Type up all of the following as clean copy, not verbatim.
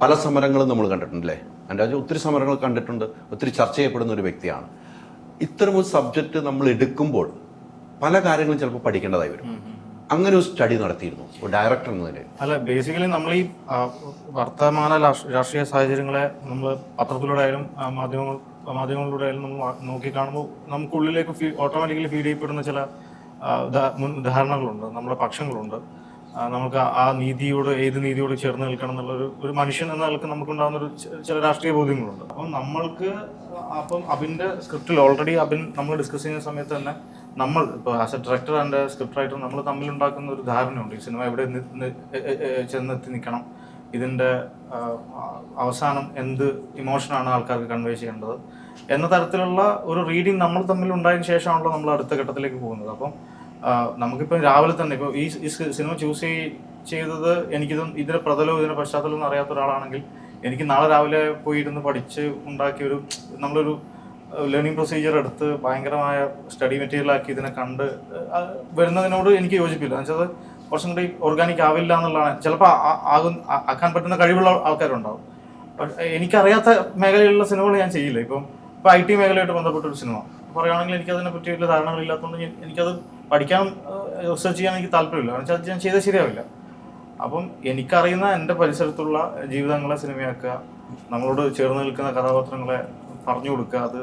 പല സമരങ്ങളും നമ്മൾ കണ്ടിട്ടുണ്ടല്ലേ? അൻരാജ് ഒത്തിരി സമരങ്ങൾ കണ്ടിട്ടുണ്ട്, ഒത്തിരി ചർച്ച ചെയ്യപ്പെടുന്ന ഒരു വ്യക്തിയാണ്. ഇത്തരമൊരു സബ്ജക്റ്റ് നമ്മൾ എടുക്കുമ്പോൾ പല കാര്യങ്ങളും ചിലപ്പോൾ പഠിക്കേണ്ടതായി വരും. അങ്ങനെ ഒരു സ്റ്റഡി നടത്തിയിരുന്നു ഒരു ഡയറക്ടർ എന്ന നിലയിൽ? അല്ല, ബേസിക്കലി നമ്മൾ ഈ വർത്തമാന രാഷ്ട്രീയ സാഹചര്യങ്ങളെ നമ്മൾ പത്രത്തിലൂടെ ആയാലും മാധ്യമങ്ങളിലൂടെ ആയാലും നമ്മൾ നോക്കിക്കാണുമ്പോൾ നമുക്കുള്ളിലേക്ക് ഓട്ടോമാറ്റിക്കലി ഫീഡ് ചെയ്യപ്പെടുന്ന ചില ധാരണകളുണ്ട്, നമ്മുടെ പക്ഷങ്ങളുണ്ട്. നമുക്ക് ആ നീതിയോട്, ഏത് നീതിയോട് ചേർന്ന് നിൽക്കണം എന്നുള്ള ഒരു മനുഷ്യൻ എന്ന നിലക്ക് നമുക്കുണ്ടാകുന്ന ചില രാഷ്ട്രീയ ബോധ്യങ്ങളുണ്ട്. അപ്പം അബിൻ്റെ സ്ക്രിപ്റ്റിൽ ഓൾറെഡി നമ്മൾ ഡിസ്കസ് ചെയ്യുന്ന സമയത്ത് തന്നെ നമ്മൾ ഇപ്പോൾ as A director and script writer നമ്മൾ തമ്മിലുണ്ടാക്കുന്ന ഒരു ധാരണയുണ്ട്. ഈ സിനിമ എവിടെ ചെന്നെത്തി നിൽക്കണം, ഇതിൻ്റെ അവസാനം എന്ത് ഇമോഷനാണ് ആൾക്കാർക്ക് കൺവേ ചെയ്യേണ്ടത് എന്ന തരത്തിലുള്ള ഒരു റീഡിങ് നമ്മൾ തമ്മിൽ ഉണ്ടായതിനു ശേഷമാണല്ലോ നമ്മൾ അടുത്ത ഘട്ടത്തിലേക്ക് പോകുന്നത്. അപ്പം നമുക്കിപ്പോൾ രാവിലെ തന്നെ ഇപ്പോൾ ഈ സിനിമ ചൂസ് ചെയ്തത് ഇതിൻ്റെ പ്രതലവും ഇതിൻ്റെ പശ്ചാത്തലവും ഒന്നും അറിയാത്ത ഒരാളാണെങ്കിൽ എനിക്ക് നാളെ രാവിലെ പോയി ഇരുന്ന് പഠിച്ച് ഉണ്ടാക്കിയ നമ്മളൊരു ലേണിംഗ് പ്രൊസീജിയർ എടുത്ത് ഭയങ്കരമായ സ്റ്റഡി മെറ്റീരിയലാക്കി ഇതിനെ കണ്ട് വരുന്നതിനോട് എനിക്ക് യോജിപ്പില്ല. എന്ന് വെച്ചാൽ കുറച്ചും കൂടി ഓർഗാനിക് ആവില്ല എന്നുള്ളതാണ്. ചിലപ്പോൾ ആക്കാൻ പറ്റുന്ന കഴിവുള്ള ആൾക്കാരുണ്ടാവും. പക്ഷേ എനിക്കറിയാത്ത മേഖലയിലുള്ള സിനിമകൾ ഞാൻ ചെയ്യില്ല. ഇപ്പം IT മേഖലയായിട്ട് ബന്ധപ്പെട്ടൊരു സിനിമ പറയുകയാണെങ്കിൽ എനിക്കതിനെ പറ്റി വലിയ ധാരണകളില്ലാത്തതുകൊണ്ട് എനിക്കത് പഠിക്കാൻ റിസർച്ച് ചെയ്യാൻ എനിക്ക് താല്പര്യമില്ല. എന്ന് വെച്ചാൽ ഞാൻ ചെയ്താൽ ശരിയാവില്ല. അപ്പം എനിക്കറിയുന്ന എൻ്റെ പരിസരത്തുള്ള ജീവിതങ്ങളെ സിനിമയാക്കുക, നമ്മളോട് ചേർന്ന് നിൽക്കുന്ന കഥാപാത്രങ്ങളെ പറഞ്ഞു കൊടുക്കുക, അത്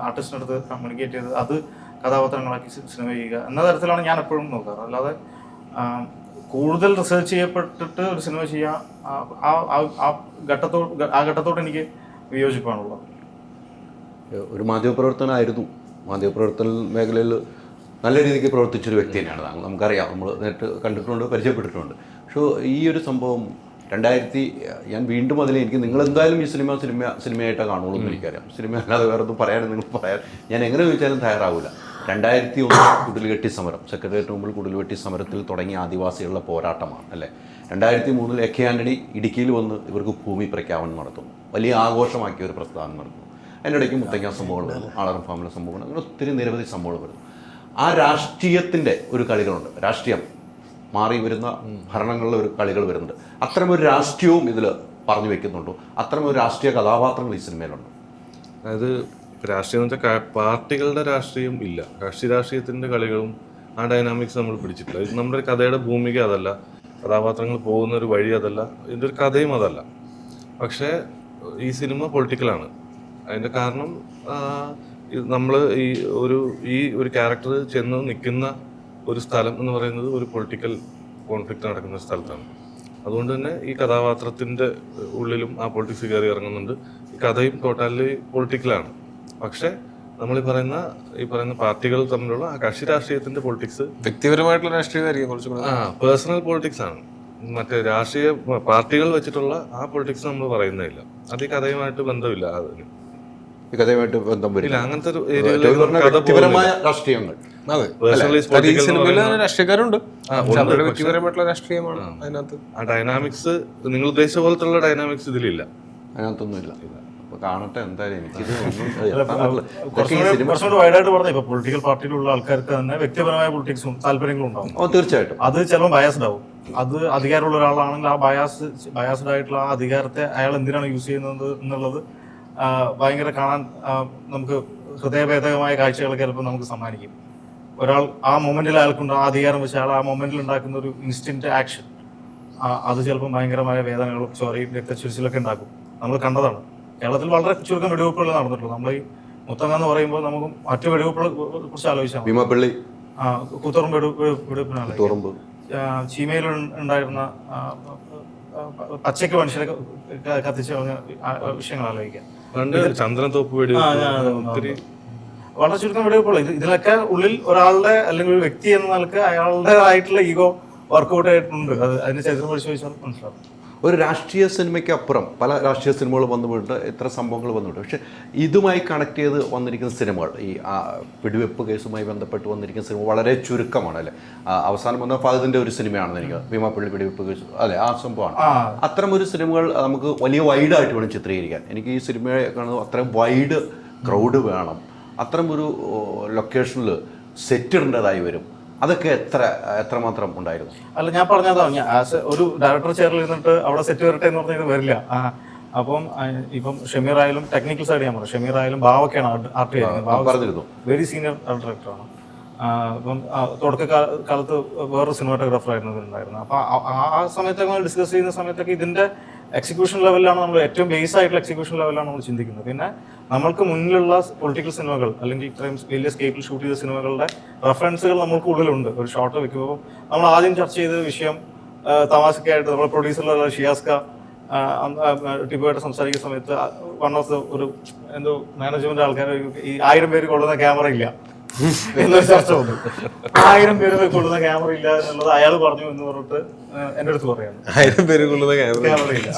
ആർട്ടിസ്റ്റിനടുത്ത് കമ്മ്യൂണിക്കേറ്റ് ചെയ്ത് അത് കഥാപാത്രങ്ങളാക്കി സിനിമ ചെയ്യുക എന്ന തരത്തിലാണ് ഞാൻ എപ്പോഴും നോക്കാറ്. അല്ലാതെ കൂടുതൽ റിസർച്ച് ചെയ്യപ്പെട്ടിട്ട് ഒരു സിനിമ ചെയ്യാൻ ആ ഘട്ടത്തോട് എനിക്ക് വിയോജിപ്പാണുള്ളത്. ഒരു മാധ്യമപ്രവർത്തനായിരുന്നു, മാധ്യമപ്രവർത്തന മേഖലയിൽ നല്ല രീതിക്ക് പ്രവർത്തിച്ചൊരു വ്യക്തി തന്നെയാണ് താങ്കൾ. നമുക്കറിയാം, നമ്മൾ നേരിട്ട് കണ്ടിട്ടുണ്ട്, പരിചയപ്പെട്ടിട്ടുണ്ട്. പക്ഷേ ഈ ഒരു സംഭവം ഞാൻ വീണ്ടും എനിക്ക് നിങ്ങളെന്തായാലും ഈ സിനിമയായിട്ടാണ് കാണുള്ളൂ എന്ന് എനിക്കറിയാം. സിനിമ അല്ലാതെ വേറെ ഒന്നും പറയാനും നിങ്ങൾ പറയാൻ ഞാൻ എങ്ങനെ ചോദിച്ചാലും തയ്യാറാവില്ല. 2001 കുടിൽകെട്ടി സമരം, സെക്രട്ടേറിയറ്റ് മുമ്പിൽ കുടിൽകെട്ടി സമരത്തിൽ തുടങ്ങിയ ആദിവാസികളുടെ പോരാട്ടമാണ് അല്ലേ. 2003 AK ആൻ്റണി ഇടുക്കിയിൽ വന്ന് ഇവർക്ക് ഭൂമി പ്രഖ്യാപനം നടത്തുന്നു, വലിയ ആഘോഷമാക്കിയ ഒരു പ്രസ്ഥാനം നടത്തുന്നു. അതിനിടയ്ക്ക് മുത്തങ്ങ സംഭവങ്ങൾ വരുന്നു, ആളറം ഫാമിലെ സംഭവങ്ങൾ, അങ്ങനെ ഒത്തിരി നിരവധി സംഭവങ്ങൾ വരുന്നു. ആ രാഷ്ട്രീയത്തിൻ്റെ ഒരു കളികളുണ്ട്, രാഷ്ട്രീയം മാറി വരുന്ന ഭരണങ്ങളിലെ ഒരു കളികൾ വരുന്നുണ്ട്. അത്തരമൊരു രാഷ്ട്രീയവും ഇതിൽ പറഞ്ഞു വെക്കുന്നുണ്ടോ? അത്തരമൊരു രാഷ്ട്രീയ കഥാപാത്രങ്ങൾ ഈ സിനിമയിലുണ്ട്. അതായത് രാഷ്ട്രീയം എന്ന് വെച്ചാൽ പാർട്ടികളുടെ രാഷ്ട്രീയം ഇല്ല, കക്ഷി രാഷ്ട്രീയത്തിൻ്റെ കളികളും ആ ഡൈനാമിക്സ് നമ്മൾ പിടിച്ചിട്ടില്ല. ഇത് നമ്മുടെ ഒരു കഥയുടെ ഭൂമിക അതല്ല, കഥാപാത്രങ്ങൾ പോകുന്ന ഒരു വഴി അതല്ല, ഇതിൻ്റെ ഒരു കഥയും അതല്ല. പക്ഷേ ഈ സിനിമ പൊളിറ്റിക്കലാണ്. അതിൻ്റെ കാരണം നമ്മൾ ഈ ഒരു ക്യാരക്ടർ ചെന്ന് നിൽക്കുന്ന ഒരു സ്ഥലം എന്ന് പറയുന്നത് ഒരു പൊളിറ്റിക്കൽ കോൺഫ്ലിക്റ്റ് നടക്കുന്ന സ്ഥലത്താണ്. അതുകൊണ്ട് തന്നെ ഈ കഥാപാത്രത്തിൻ്റെ ഉള്ളിലും ആ പൊളിറ്റിക്സ് കയറി ഇറങ്ങുന്നുണ്ട്. ഈ കഥയും ടോട്ടലി പൊളിറ്റിക്കലാണ്. പക്ഷേ നമ്മൾ ഈ പറയുന്ന പാർട്ടികൾ തമ്മിലുള്ള ആ കക്ഷി രാഷ്ട്രീയത്തിന്റെ പൊളിറ്റിക്സ് വ്യക്തിപരമായിട്ടുള്ള രാഷ്ട്രീയമായിരിക്കും, കുറച്ചുകൂടെ പേഴ്സണൽ പൊളിറ്റിക്സ് ആണ്. മറ്റേ രാഷ്ട്രീയ പാർട്ടികൾ വെച്ചിട്ടുള്ള ആ പൊളിറ്റിക്സ് നമ്മൾ പറയുന്നില്ല. അത് ഈ കഥയുമായിട്ട് ബന്ധമില്ല. അതിന് ഈ കഥയുമായിട്ട് ബന്ധം വരില്ല. അങ്ങനത്തെ ഒരു വ്യക്തിപരമായ രാഷ്ട്രീയങ്ങൾ. രാഷ്ട്രീയക്കാരുണ്ട്, വ്യക്തിപരമായിട്ടുള്ള രാഷ്ട്രീയമാണ് അതിനകത്ത്. ആ ഡൈനാമിക്സ് നിങ്ങൾ ഉദ്ദേശിച്ച പോലത്തുള്ള ഡൈനാമിക്സ് ഇതിലില്ല, അതിനകത്തൊന്നുമില്ല. കാണട്ടെ എന്തായാലും. കുറച്ചുകൂടി വൈഡായിട്ട് പറഞ്ഞ ഇപ്പൊ പൊളിറ്റിക്കൽ പാർട്ടിയിലുള്ള ആൾക്കാർക്ക് തന്നെ വ്യക്തിപരമായ പൊളിറ്റിക്സും താല്പര്യങ്ങളും ഉണ്ടാവും. തീർച്ചയായിട്ടും അത് ചിലപ്പോൾ ബയാസ്ഡ് ആവും. അത് അധികാരമുള്ള ഒരാളാണെങ്കിൽ ആ ബയാസ്ഡ് ആയിട്ടുള്ള ആ അധികാരത്തെ അയാൾ എന്തിനാണ് യൂസ് ചെയ്യുന്നത് എന്നുള്ളത് ഭയങ്കര കാണാൻ നമുക്ക് ഹൃദയഭേദകമായ കാഴ്ചകളൊക്കെ ചിലപ്പോൾ നമുക്ക് സമ്മാനിക്കും. ഒരാൾ ആ മൊമെന്റിൽ അയാൾക്കുണ്ട് ആ അധികാരം വെച്ച് അയാൾ ആ മൊമെന്റിൽ ഉണ്ടാക്കുന്ന ഒരു ഇൻസ്റ്റന്റ് ആക്ഷൻ, അത് ചിലപ്പോൾ ഭയങ്കരമായ വേദനകളും ചോരയും രക്തച്ചൊരിച്ചിലൊക്കെ ഉണ്ടാക്കും. നമ്മൾ കണ്ടതാണ്. കേരളത്തിൽ വളരെ ചുരുക്കം വെടിവെപ്പുകൾ നടന്നിട്ടുള്ളൂ. നമ്മൾ ഈ മുത്തങ്ങ എന്ന് പറയുമ്പോൾ നമുക്ക് മറ്റു വെടിവെപ്പുകളെ കുറിച്ച് ആലോചിച്ചാൽ ഭീമാപ്പള്ളി, കൂത്തുറമ്പ് വെടിവെപ്പിനാണ്, ചീമയിൽ ഉണ്ടായിരുന്ന പച്ചയ്ക്ക് മനുഷ്യരെ കത്തിച്ച് പറഞ്ഞ വിഷയങ്ങൾ ആലോചിക്കാം. ചന്ദ്രൻതോപ്പ് വളരെ ചുരുക്കം വെടിവെപ്പുകൾ. ഇതിലൊക്കെ ഉള്ളിൽ ഒരാളുടെ അല്ലെങ്കിൽ ഒരു വ്യക്തി എന്ന നിലക്ക് അയാളുടേതായിട്ടുള്ള ഈഗോ വർക്കൗട്ട് ആയിട്ടുണ്ട്. അതിന്റെ ചരിത്രം പരിശോധിച്ചാൽ മനസ്സിലാവും. ഒരു രാഷ്ട്രീയ സിനിമയ്ക്ക് അപ്പുറം പല രാഷ്ട്രീയ സിനിമകൾ വന്നുപോയിട്ട് എത്ര സംഭവങ്ങൾ വന്നിട്ടുണ്ട്. പക്ഷേ ഇതുമായി കണക്ട് ചെയ്ത് വന്നിരിക്കുന്ന സിനിമകൾ, ഈ വെടിവെപ്പ് കേസുമായി ബന്ധപ്പെട്ട് വന്നിരിക്കുന്ന സിനിമ വളരെ ചുരുക്കമാണ് അല്ലേ. അവസാനം വന്ന ഫഹദിൻ്റെ ഒരു സിനിമയാണെന്ന് എനിക്ക്, ഭീമാപ്പള്ളി വെടിവെപ്പ് കേസ് അല്ലേ, ആ സംഭവമാണ്. അത്തരം ഒരു സിനിമകൾ നമുക്ക് വലിയ വൈഡായിട്ട് വേണം ചിത്രീകരിക്കാൻ. എനിക്ക് ഈ സിനിമയെ കാണുന്നത് അത്രയും വൈഡ് ക്രൗഡ് വേണം, അത്തരം ഒരു ലൊക്കേഷനിൽ സെറ്റ് ഇടേണ്ടതായി വരും. അതൊക്കെ എത്രമാത്രം ഉണ്ടായിരുന്നു? അല്ല, ഞാൻ പറഞ്ഞതാണ്, ആസ് ഒരു ഡയറക്ടർ ചെയറിൽ ഇരുന്നിട്ട് അവിടെ സെറ്റ് വരട്ടെ എന്ന് പറഞ്ഞാൽ വരില്ല. അപ്പം ഇപ്പം ഷമീർ ആയാലും ടെക്നിക്കൽ സൈഡ് ഞാൻ പറയാം, ഷമീർ ആയാലും ബാവൊക്കെയാണ് ആർട്ട് ചെയ്യുന്നത്. വെരി സീനിയർ ഡയറക്ടറാണ്. ഇപ്പം തുടക്കകാലത്ത് വേറൊരു സിനിമാറ്റോഗ്രാഫർ ആയിരുന്നു ഇതിലുണ്ടായിരുന്നത്. അപ്പോൾ ആ സമയത്തൊക്കെ ഡിസ്കസ് ചെയ്യുന്ന സമയത്തൊക്കെ ഇതിൻ്റെ എക്സിക്യൂഷൻ ലെവലിലാണ് നമ്മൾ ഏറ്റവും ബേസ് ആയിട്ടുള്ള എക്സിക്യൂഷൻ ലെവലിലാണ് നമ്മൾ ചിന്തിക്കുന്നത്. പിന്നെ നമ്മൾക്ക് മുന്നിലുള്ള പൊളിറ്റിക്കൽ സിനിമകൾ അല്ലെങ്കിൽ ഇത്രയും വലിയ സ്കേപ്പിൽ ഷൂട്ട് ചെയ്ത സിനിമകളുടെ റെഫറൻസുകൾ നമ്മൾക്ക് ഉള്ളിലുണ്ട്. ഒരു ഷോട്ട് വെക്കുമ്പോൾ നമ്മൾ ആദ്യം ചർച്ച ചെയ്ത വിഷയം തമാശക്കായിട്ട് നമ്മുടെ പ്രൊഡ്യൂസറുള്ള ഷിയാസ്ക ടിപ്പുമായിട്ട് സംസാരിക്കുന്ന സമയത്ത് വൺ ഓഫ് ദ ഒരു എന്തോ മാനേജ്മെന്റ് ആൾക്കാർ ഈ 1000 പേര് കൊള്ളുന്ന ക്യാമറ ഇല്ല എന്നൊരു ചർച്ച വന്നു. 1000 പേര് കൊള്ളുന്ന ക്യാമറ ഇല്ല എന്നുള്ളത് അയാൾ പറഞ്ഞു എന്ന് പറഞ്ഞിട്ട് എൻ്റെ അടുത്ത് പറയാണ് 1000 പേര് കൊള്ളുന്ന ക്യാമറ ഇല്ല.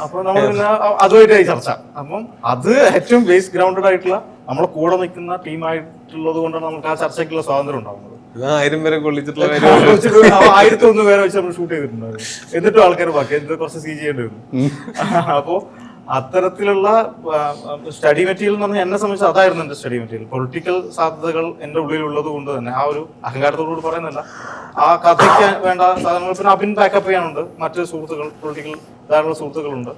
അപ്പൊ നമ്മൾ പിന്നെ അതുമായിട്ടായി ചർച്ച. അപ്പം അത് ഏറ്റവും ബേസ് ഗ്രൗണ്ടഡ് ആയിട്ടുള്ള നമ്മളെ കൂടെ നിൽക്കുന്ന ടീമായിട്ടുള്ളത് കൊണ്ടാണ് നമുക്ക് ആ ചർച്ചയ്ക്കുള്ള സ്വാതന്ത്ര്യം ഉണ്ടാകുന്നത്. 1000 പേരെ കൊള്ളിച്ചിട്ടുള്ള 1001 പേരെ വെച്ച് നമ്മൾ ഷൂട്ട് ചെയ്തിട്ടുണ്ടായിരുന്നു. എന്നിട്ടും ആൾക്കാർ ബാക്കി എന്ത് കുറച്ച് സി ചെയ്യേണ്ടി വന്നു. അപ്പോ അത്തരത്തിലുള്ള സ്റ്റഡി മെറ്റീരിയൽ എന്ന് പറഞ്ഞാൽ എന്നെ സംബന്ധിച്ച് അതായിരുന്നു എൻ്റെ സ്റ്റഡി മെറ്റീരിയൽ. പൊളിറ്റിക്കൽ സാധ്യതകൾ എൻ്റെ ഉള്ളിലുള്ളത് കൊണ്ട് തന്നെ ആ ഒരു അഹങ്കാരത്തോടുകൂടി പറയുന്നില്ല, ആ കഥയ്ക്ക് വേണ്ട സാധനങ്ങൾ പിന്നെ അഭിൻ ബാക്കപ്പ് ചെയ്യാനുണ്ട്, മറ്റ് സുഹൃത്തുക്കൾ പൊളിറ്റിക്കൽ ധാരാളം സുഹൃത്തുക്കളുണ്ട്.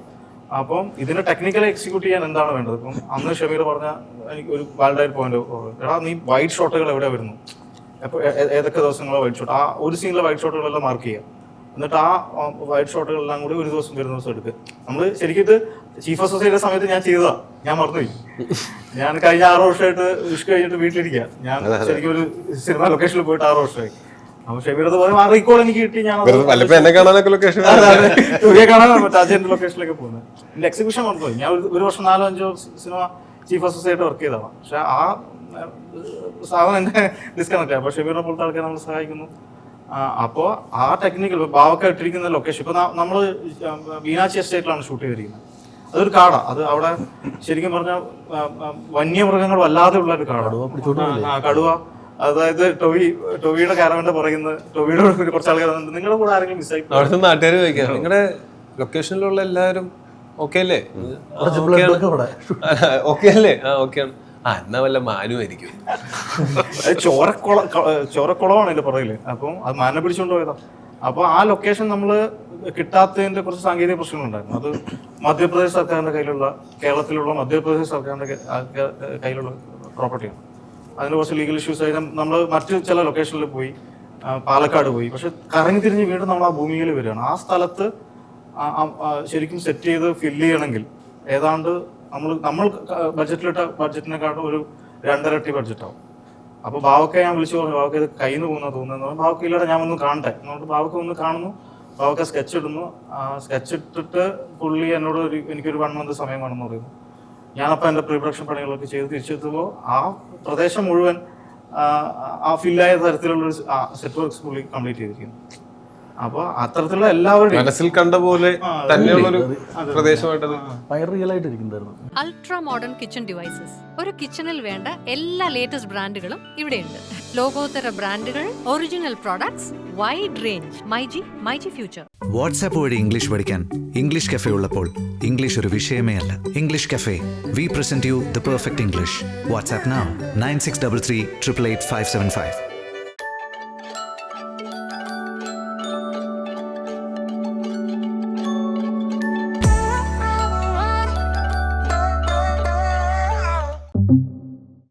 അപ്പം ഇതിനെ ടെക്നിക്കലി എക്സിക്യൂട്ട് ചെയ്യാൻ എന്താണ് വേണ്ടത്? ഇപ്പം അന്ന് ഷമീർ പറഞ്ഞ എനിക്ക് ഒരു വാലിഡായ പോയിന്റ്, എടാ നീ വൈറ്റ് ഷോട്ടുകൾ എവിടെ വരുന്നു, അപ്പോൾ ഏതൊക്കെ ദിവസങ്ങളോ വൈറ്റ് ഷോട്ട്, ആ ഒരു സീനിലെ വൈറ്റ് ഷോട്ടുകളെല്ലാം മാർക്ക് ചെയ്യുക. എന്നിട്ട് ആ വൈറ്റ് ഷോട്ടുകളെല്ലാം കൂടി ഒരു ദിവസം വരുന്ന ദിവസം എടുക്കുക. നമ്മൾ ശരിക്കും ഇത് ചീഫ് ഓഫ് സൊസൈറ്റിയുടെ സമയത്ത് ഞാൻ ചെയ്തതാ, ഞാൻ മറന്നുപോയി. ഞാൻ കഴിഞ്ഞ 6 വർഷമായിട്ട് വിഷ് കഴിഞ്ഞിട്ട് വീട്ടിലിരിക്കുക. ഞാൻ ശരിക്കും ഒരു സിനിമ ലൊക്കേഷനിൽ പോയിട്ട് 6 വർഷമായി. അപ്പൊ ഷബീറത് പറയും ആ റീകോൾ എനിക്ക് കിട്ടി, ഞാൻ എന്നെ കാണാനൊക്കെ ലൊക്കേഷൻ കാണാൻ മറ്റേ അജയന്റെ ലൊക്കേഷനിലൊക്കെ പോകുന്നത്. എന്റെ എക്സിബിഷൻ മറന്നുപോയി. ഞാൻ ഒരു വർഷം 4-5 cinema chief of society work ചെയ്തതാണ്. പക്ഷെ ആ സാധനം എന്നെ ഡിസ്കണക്ട് ആയി. അപ്പോൾ ഷബീറിനെ പോലത്തെ ആൾക്കാരെ നമ്മൾ സഹായിക്കുന്നു. അപ്പോൾ ആ ടെക്നിക്കൽ ബാവൊക്കെ ഇട്ടിരിക്കുന്ന ലൊക്കേഷൻ ഇപ്പോൾ നമ്മൾ മീനാക്ഷി എസ്റ്റേറ്റിലാണ് ഷൂട്ട് ചെയ്തിരിക്കുന്നത്. അതൊരു കാടാണ്. അത് അവിടെ ശരിക്കും പറഞ്ഞാൽ വന്യമൃഗങ്ങൾ വല്ലാതെ ഉള്ള ഒരു കാടാണ്. കടുവ, അതായത് ടൊവിയുടെ കാരവന്റെ പറയുന്നത്, ടൊവിയുടെ കുറച്ച് ആൾക്കാർ നിങ്ങളുടെ കൂടെ ആരെങ്കിലും മിസ്സായി അവിടുത്തെ നാട്ടുകാർ ചോദിക്കാം നിങ്ങളുടെ ലൊക്കേഷനിലുള്ള എല്ലാവരും ഓക്കെ അല്ലേ? ഓക്കെ അല്ലേ? ഓക്കെയാണ്. എന്നാ വല്ല മാനുമായിരിക്കും. ചോരക്കുളമാണ് അതിന്റെ പുറകില്. അപ്പം അത് മാനെ പിടിച്ചുകൊണ്ട് പോയതാ. അപ്പൊ ആ ലൊക്കേഷൻ നമ്മള് കിട്ടാത്തതിന്റെ കുറച്ച് സാങ്കേതിക പ്രശ്നങ്ങളുണ്ടായിരുന്നു. അത് മധ്യപ്രദേശ് സർക്കാരിന്റെ കയ്യിലുള്ള, കേരളത്തിലുള്ള മധ്യപ്രദേശ് സർക്കാരിന്റെ കയ്യിലുള്ള പ്രോപ്പർട്ടിയാണ്. അതിന് കുറച്ച് ലീഗൽ ഇഷ്യൂസ് ആയി നമ്മൾ മറ്റു ചില ലൊക്കേഷനിൽ പോയി, പാലക്കാട് പോയി. പക്ഷെ കറങ്ങി തിരിഞ്ഞ് വീണ്ടും നമ്മൾ ആ ഭൂമിയിൽ വരികയാണ്. ആ സ്ഥലത്ത് ശരിക്കും സെറ്റ് ചെയ്ത് ഫില്ല് ചെയ്യണമെങ്കിൽ ഏതാണ്ട് നമ്മൾ ബഡ്ജറ്റിനെക്കാട്ടും ഒരു 2.5 ഇരട്ടി ബഡ്ജറ്റാവും. അപ്പോൾ ബാവക്കെ ഞാൻ വിളിച്ചു പറഞ്ഞു, ബാവക്ക് ഇത് കയ്യിൽ നിന്ന് പോകുന്ന തോന്നുന്നത്. ബാവക്ക് ഇല്ലാതെ ഞാൻ ഒന്ന് കാണട്ടെ എന്നുകൊണ്ട് ബാവക്ക് ഒന്ന് കാണുന്നു. ബാവക്കെ സ്കെച്ച് ഇടുന്നു. സ്കെച്ച് ഇട്ടിട്ട് പുള്ളി എന്നോട് എനിക്കൊരു 1 മന്ത് സമയം വേണമെന്ന് പറയുന്നു. ഞാനപ്പോൾ എൻ്റെ പ്രീ പ്രൊഡക്ഷൻ പണികളൊക്കെ ചെയ്ത് തിരിച്ചെത്തുമ്പോൾ ആ പ്രദേശം മുഴുവൻ ആ ഫില്ലായ തരത്തിലുള്ളൊരു സെറ്റ് വർക്ക്സ് പുള്ളി കംപ്ലീറ്റ് ചെയ്തിരിക്കുന്നു. അപ്പോൾ അത്തരത്തിലുള്ള എല്ലാവരുടെയും മനസ്സിൽ കണ്ട പോലെ തന്നെയുള്ളൊരു പ്രദേശമായിട്ട് അൾട്രാ മോഡേൺ കിച്ചൺ ഡിവൈസസ്. ഒരു കിച്ചണിൽ വേണ്ട എല്ലാ ലേറ്റസ്റ്റ് ബ്രാൻഡുകളും ഇവിടെയുണ്ട്. ലോകോത്തര ബ്രാൻഡുകൾ, original products, wide range. MyG future. WhatsApp വഴി ഇംഗ്ലീഷ് പഠിക്കാൻ ഇംഗ്ലീഷ് കഫേ ഉള്ളപ്പോൾ ഇംഗ്ലീഷ് ഒരു വിഷയമേ അല്ല. English cafe, we present you the perfect English. WhatsApp now 9633 888 575.